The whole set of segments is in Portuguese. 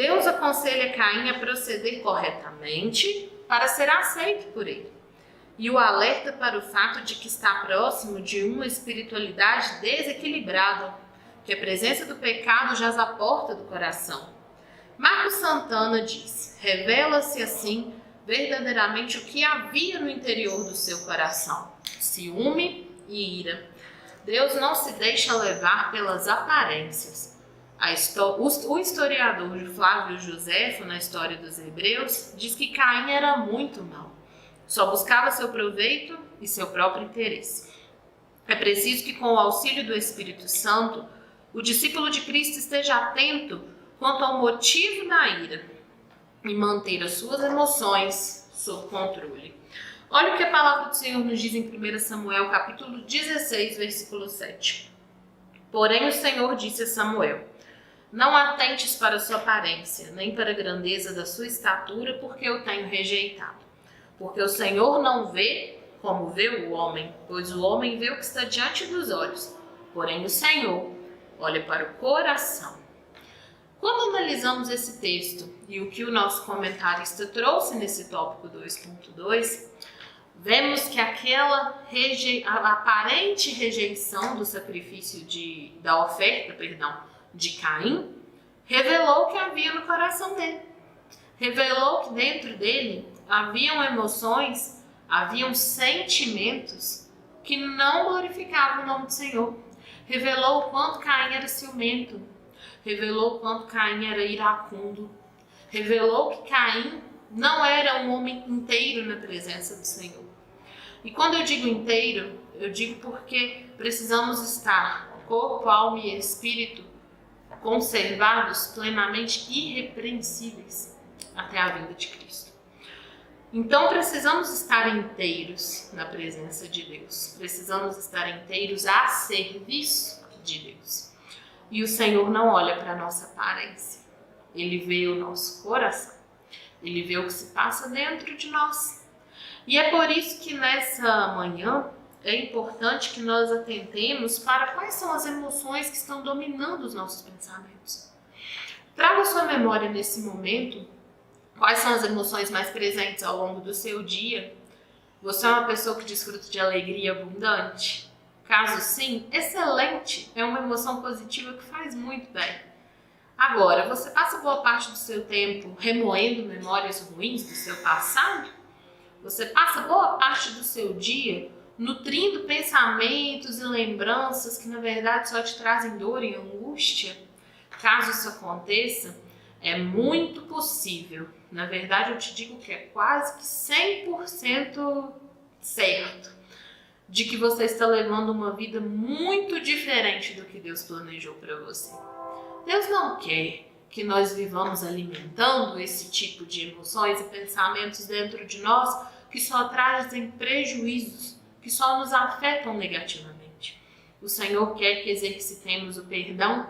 Deus aconselha Caim a proceder corretamente para ser aceito por ele. E o alerta para o fato de que está próximo de uma espiritualidade desequilibrada, que a presença do pecado jaz à porta do coração. Marcos Santana diz: revela-se assim verdadeiramente o que havia no interior do seu coração: ciúme e ira. Deus não se deixa levar pelas aparências. O historiador Flávio Joséfo, na História dos Hebreus, diz que Caim era muito mau. Só buscava seu proveito e seu próprio interesse. É preciso que, com o auxílio do Espírito Santo, o discípulo de Cristo esteja atento quanto ao motivo da ira e manter as suas emoções sob controle. Olha o que a palavra do Senhor nos diz em 1 Samuel, capítulo 16, versículo 7. Porém o Senhor disse a Samuel: não atentes para a sua aparência, nem para a grandeza da sua estatura, porque eu tenho rejeitado. Porque o Senhor não vê como vê o homem, pois o homem vê o que está diante dos olhos. Porém o Senhor olha para o coração. Quando analisamos esse texto e o que o nosso comentarista trouxe nesse tópico 2.2, vemos que aquela aparente rejeição do sacrifício da oferta de Caim revelou o que havia no coração dele. Revelou que dentro dele haviam emoções, haviam sentimentos que não glorificavam o nome do Senhor. Revelou o quanto Caim era ciumento. Revelou o quanto Caim era iracundo. Revelou que Caim não era um homem inteiro na presença do Senhor. E quando eu digo inteiro, eu digo porque precisamos estar, corpo, alma e espírito, conservados plenamente irrepreensíveis até a vinda de Cristo. Então precisamos estar inteiros na presença de Deus. Precisamos estar inteiros a serviço de Deus. E o Senhor não olha para a nossa aparência. Ele vê o nosso coração. Ele vê o que se passa dentro de nós. E é por isso que nessa manhã é importante que nós atentemos para quais são as emoções que estão dominando os nossos pensamentos. Traga sua memória nesse momento. Quais são as emoções mais presentes ao longo do seu dia? Você é uma pessoa que desfruta de alegria abundante? Caso sim, excelente! É uma emoção positiva que faz muito bem. Agora, você passa boa parte do seu tempo remoendo memórias ruins do seu passado? Você passa boa parte do seu dia nutrindo pensamentos e lembranças que na verdade só te trazem dor e angústia? Caso isso aconteça, é muito possível. Na verdade, eu te digo que é quase que 100% certo de que você está levando uma vida muito diferente do que Deus planejou para você. Deus não quer que nós vivamos alimentando esse tipo de emoções e pensamentos dentro de nós que só trazem prejuízos, que só nos afetam negativamente. O Senhor quer que exercitemos o perdão,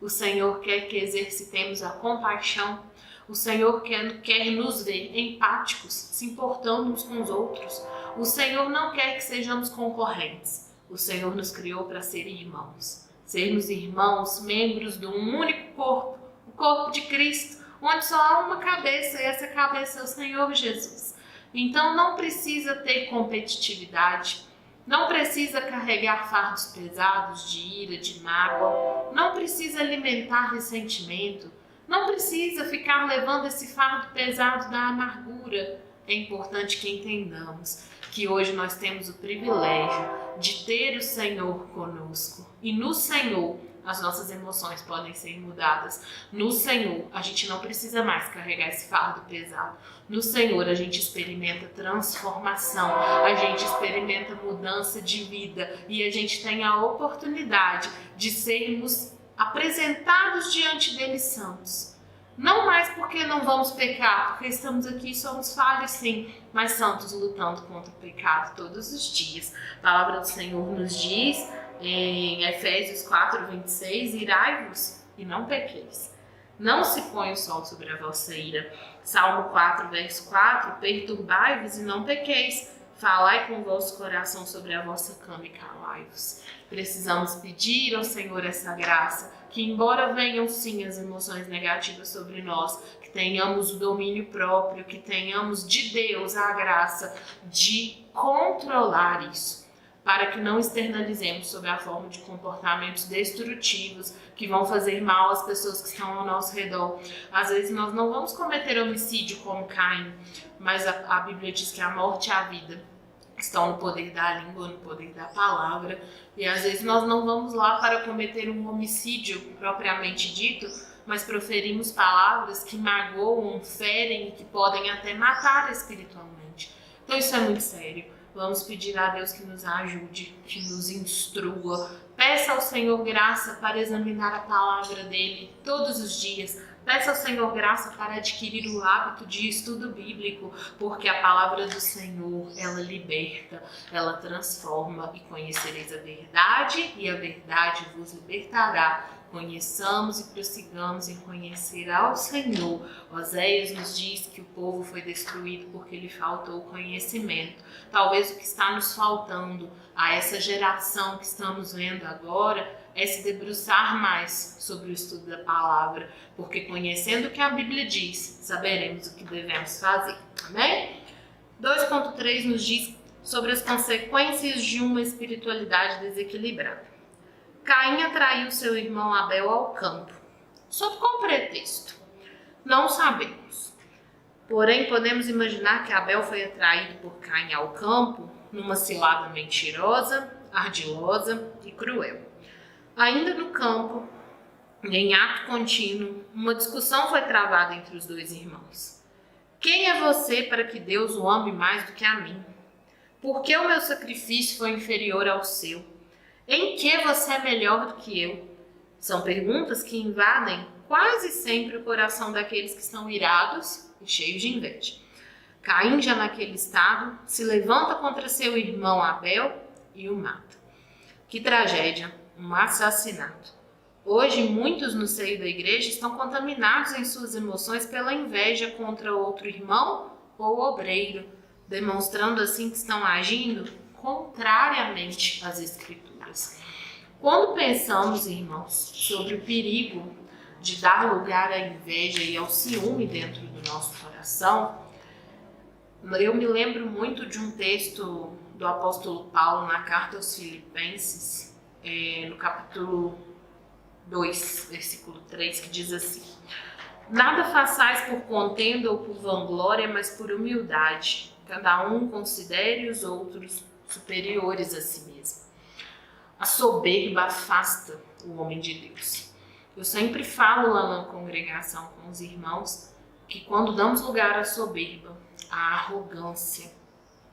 o Senhor quer que exercitemos a compaixão, o Senhor quer nos ver empáticos, se importando uns com os outros. O Senhor não quer que sejamos concorrentes. O Senhor nos criou para ser irmãos. Sermos irmãos, membros de um único corpo, o corpo de Cristo, onde só há uma cabeça e essa cabeça é o Senhor Jesus. Então não precisa ter competitividade, não precisa carregar fardos pesados de ira, de mágoa, não precisa alimentar ressentimento, não precisa ficar levando esse fardo pesado da amargura. É importante que entendamos que hoje nós temos o privilégio de ter o Senhor conosco. E no Senhor as nossas emoções podem ser mudadas. No Senhor a gente não precisa mais carregar esse fardo pesado. No Senhor a gente experimenta transformação, a gente experimenta mudança de vida e a gente tem a oportunidade de sermos apresentados diante dele santos. Não mais porque não vamos pecar, porque estamos aqui e somos falhos sim, mas santos lutando contra o pecado todos os dias. A palavra do Senhor nos diz em Efésios 4:26, irai-vos e não pequeis. Não se põe o sol sobre a vossa ira. Salmo 4, verso 4, perturbai-vos e não pequeis. falai com o vosso coração sobre a vossa cama e calai-vos. Precisamos pedir ao Senhor essa graça, que embora venham sim as emoções negativas sobre nós, que tenhamos o domínio próprio, que tenhamos de Deus a graça de controlar isso, para que não externalizemos sob a forma de comportamentos destrutivos que vão fazer mal às pessoas que estão ao nosso redor. Às vezes nós não vamos cometer homicídio como Caim, mas a Bíblia diz que a morte e a vida estão no poder da língua, no poder da palavra, e às vezes nós não vamos lá para cometer um homicídio propriamente dito, mas proferimos palavras que magoam, ferem e que podem até matar espiritualmente. Então isso é muito sério. Vamos pedir a Deus que nos ajude, que nos instrua. Peça ao Senhor graça para examinar a palavra dele todos os dias. Peça ao Senhor graça para adquirir o hábito de estudo bíblico, porque a palavra do Senhor, ela liberta, ela transforma, e conhecereis a verdade, e a verdade vos libertará. Conheçamos e prossigamos em conhecer ao Senhor. Oséias nos diz que o povo foi destruído porque lhe faltou conhecimento. Talvez o que está nos faltando a essa geração que estamos vendo agora é se debruçar mais sobre o estudo da palavra, porque conhecendo o que a Bíblia diz, saberemos o que devemos fazer. Amém? 2.3 nos diz sobre as consequências de uma espiritualidade desequilibrada. Caim atraiu seu irmão Abel ao campo. Sob qual pretexto? Não sabemos. Porém, podemos imaginar que Abel foi atraído por Caim ao campo numa cilada mentirosa, ardilosa e cruel. Ainda no campo, em ato contínuo, uma discussão foi travada entre os dois irmãos. Quem é você para que Deus o ame mais do que a mim? Por que o meu sacrifício foi inferior ao seu? Em que você é melhor do que eu? São perguntas que invadem quase sempre o coração daqueles que estão irados e cheios de inveja. Caim, já naquele estado, se levanta contra seu irmão Abel e o mata. Que tragédia, um assassinato. Hoje, muitos no seio da igreja estão contaminados em suas emoções pela inveja contra outro irmão ou obreiro, demonstrando assim que estão agindo contrariamente às Escrituras. Quando pensamos, irmãos, sobre o perigo de dar lugar à inveja e ao ciúme dentro do nosso coração, eu me lembro muito de um texto do apóstolo Paulo na carta aos Filipenses, no capítulo 2, versículo 3, que diz assim: nada façais por contenda ou por vanglória, mas por humildade. Cada um considere os outros superiores a si mesmo. A soberba afasta o homem de Deus. Eu sempre falo lá na congregação com os irmãos que quando damos lugar à soberba, à arrogância,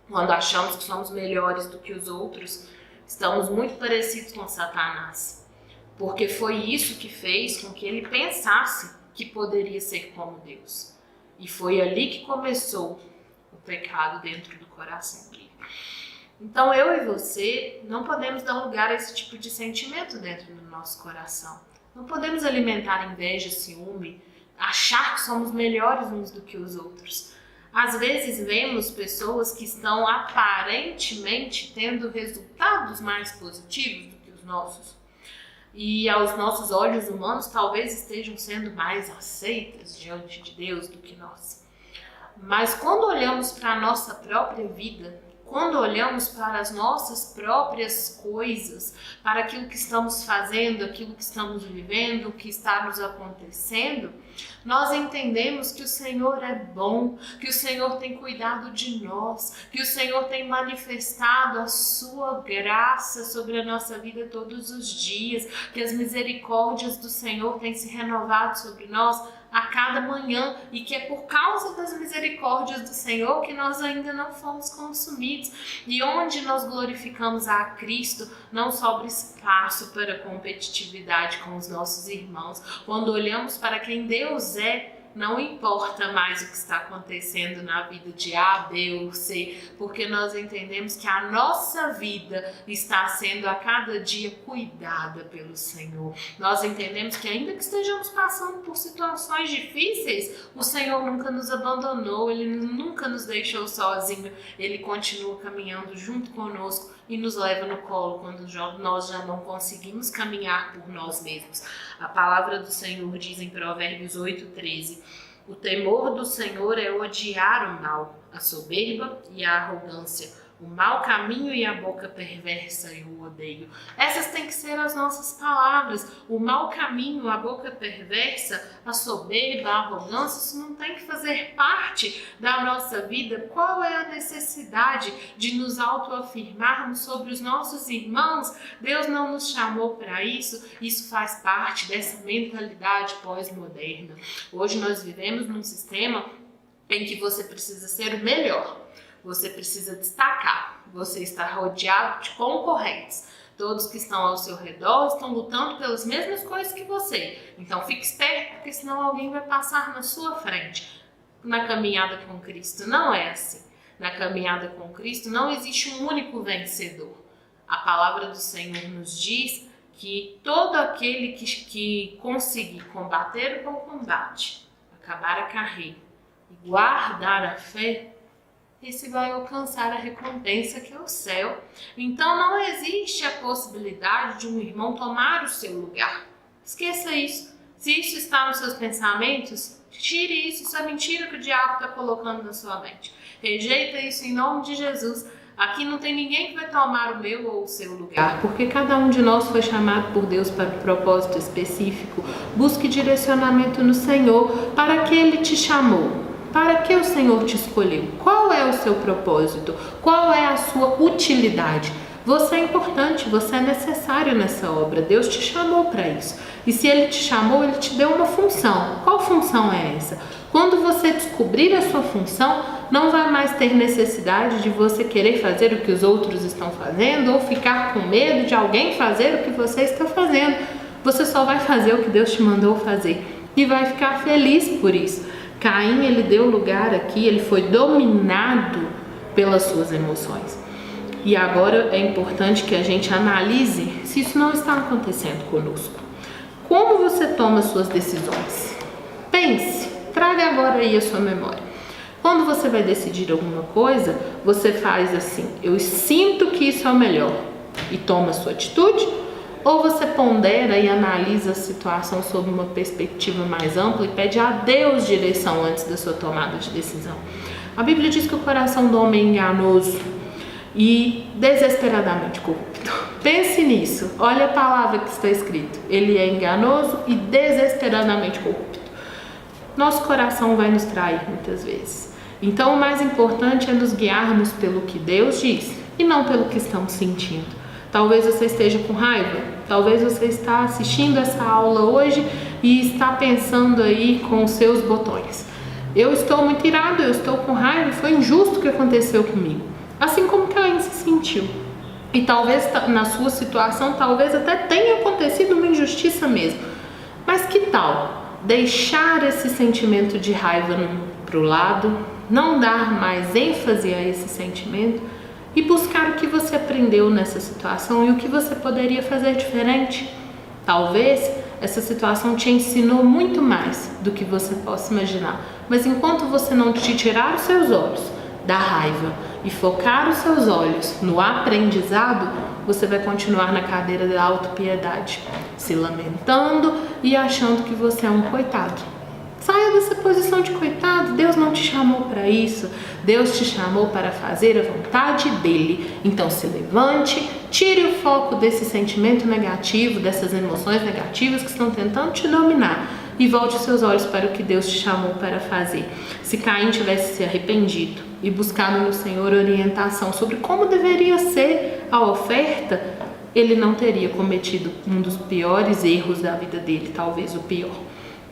quando achamos que somos melhores do que os outros, estamos muito parecidos com Satanás. Porque foi isso que fez com que ele pensasse que poderia ser como Deus. E foi ali que começou o pecado dentro do coração dele. Então eu e você não podemos dar lugar a esse tipo de sentimento dentro do nosso coração. Não podemos alimentar inveja, ciúme, achar que somos melhores uns do que os outros. Às vezes vemos pessoas que estão aparentemente tendo resultados mais positivos do que os nossos. E aos nossos olhos humanos talvez estejam sendo mais aceitas diante de Deus do que nós. Mas quando olhamos para a nossa própria vida, quando olhamos para as nossas próprias coisas, para aquilo que estamos fazendo, aquilo que estamos vivendo, o que está nos acontecendo, nós entendemos que o Senhor é bom, que o Senhor tem cuidado de nós, que o Senhor tem manifestado a sua graça sobre a nossa vida todos os dias, que as misericórdias do Senhor têm se renovado sobre nós a cada manhã e que é por causa das misericórdias do Senhor que nós ainda não fomos consumidos. E onde nós glorificamos a Cristo, não sobra espaço para competitividade com os nossos irmãos. Quando olhamos para quem Deus é, não importa mais o que está acontecendo na vida de A, B ou C, porque nós entendemos que a nossa vida está sendo a cada dia cuidada pelo Senhor. Nós entendemos que ainda que estejamos passando por situações difíceis, o Senhor nunca nos abandonou, Ele nunca nos deixou sozinho, Ele continua caminhando junto conosco e nos leva no colo quando nós já não conseguimos caminhar por nós mesmos. A palavra do Senhor diz em Provérbios 8:13: o temor do Senhor é odiar o mal, a soberba e a arrogância, o mau caminho e a boca perversa eu odeio. Essas têm que ser as nossas palavras. O mau caminho, a boca perversa, a soberba, a arrogância, isso não tem que fazer parte da nossa vida. Qual é a necessidade de nos autoafirmarmos sobre os nossos irmãos? Deus não nos chamou para isso. Isso faz parte dessa mentalidade pós-moderna. Hoje nós vivemos num sistema em que você precisa ser o melhor. Você precisa destacar, você está rodeado de concorrentes. Todos que estão ao seu redor estão lutando pelas mesmas coisas que você. Então fique esperto, porque senão alguém vai passar na sua frente. Na caminhada com Cristo não é assim. Na caminhada com Cristo não existe um único vencedor. A palavra do Senhor nos diz que todo aquele que conseguir combater o bom combate, acabar a carreira e guardar a fé, esse vai alcançar a recompensa que é o céu. Então não existe a possibilidade de um irmão tomar o seu lugar. Esqueça isso. Se isso está nos seus pensamentos, tire isso. Isso é mentira que o diabo está colocando na sua mente. Rejeita isso em nome de Jesus. Aqui não tem ninguém que vai tomar o meu ou o seu lugar, porque cada um de nós foi chamado por Deus para um propósito específico. Busque direcionamento no Senhor. Para que Ele te chamou? Para que o Senhor te escolheu? Qual é o seu propósito? Qual é a sua utilidade? Você é importante, você é necessário nessa obra. Deus te chamou para isso. E se Ele te chamou, Ele te deu uma função. Qual função é essa? Quando você descobrir a sua função, não vai mais ter necessidade de você querer fazer o que os outros estão fazendo ou ficar com medo de alguém fazer o que você está fazendo. Você só vai fazer o que Deus te mandou fazer e vai ficar feliz por isso. Caim, ele deu lugar aqui, ele foi dominado pelas suas emoções. E agora é importante que a gente analise se isso não está acontecendo conosco. Como você toma suas decisões? Pense, traga agora aí a sua memória. Quando você vai decidir alguma coisa, você faz assim: eu sinto que isso é o melhor, e toma a sua atitude. Ou você pondera e analisa a situação sob uma perspectiva mais ampla e pede a Deus direção antes da sua tomada de decisão. A Bíblia diz que o coração do homem é enganoso e desesperadamente corrupto. Pense nisso. Olha a palavra que está escrito. Ele é enganoso e desesperadamente corrupto. Nosso coração vai nos trair muitas vezes. Então o mais importante é nos guiarmos pelo que Deus diz e não pelo que estamos sentindo. Talvez você esteja com raiva, talvez você está assistindo essa aula hoje e está pensando aí com os seus botões. Eu estou muito irado, eu estou com raiva, foi injusto o que aconteceu comigo. Assim como Caim se sentiu. E talvez na sua situação, talvez até tenha acontecido uma injustiça mesmo. Mas que tal deixar esse sentimento de raiva para o lado, não dar mais ênfase a esse sentimento, e buscar o que você aprendeu nessa situação e o que você poderia fazer diferente. Talvez essa situação te ensinou muito mais do que você possa imaginar, mas enquanto você não te tirar os seus olhos da raiva e focar os seus olhos no aprendizado, você vai continuar na cadeira da autopiedade, se lamentando e achando que você é um coitado. Saia dessa posição de coitado. Deus não te chamou para isso. Deus te chamou para fazer a vontade dele. Então se levante, tire o foco desse sentimento negativo, dessas emoções negativas que estão tentando te dominar e volte os seus olhos para o que Deus te chamou para fazer. Se Caim tivesse se arrependido e buscado no Senhor orientação sobre como deveria ser a oferta, ele não teria cometido um dos piores erros da vida dele, talvez o pior.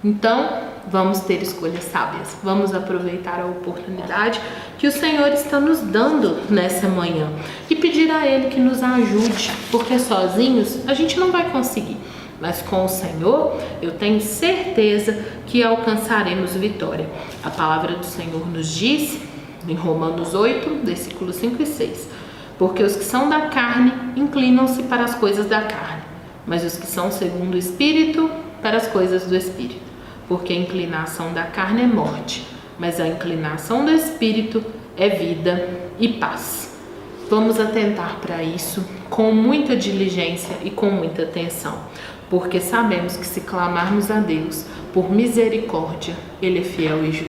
Então, vamos ter escolhas sábias, vamos aproveitar a oportunidade que o Senhor está nos dando nessa manhã e pedir a Ele que nos ajude, porque sozinhos a gente não vai conseguir. mas com o Senhor eu tenho certeza que alcançaremos vitória. A palavra do Senhor nos diz em Romanos 8, versículos 5 e 6: porque os que são da carne inclinam-se para as coisas da carne, mas os que são segundo o Espírito, para as coisas do Espírito. Porque a inclinação da carne é morte, mas a inclinação do Espírito é vida e paz. Vamos atentar para isso com muita diligência e com muita atenção, porque sabemos que se clamarmos a Deus por misericórdia, Ele é fiel e justo.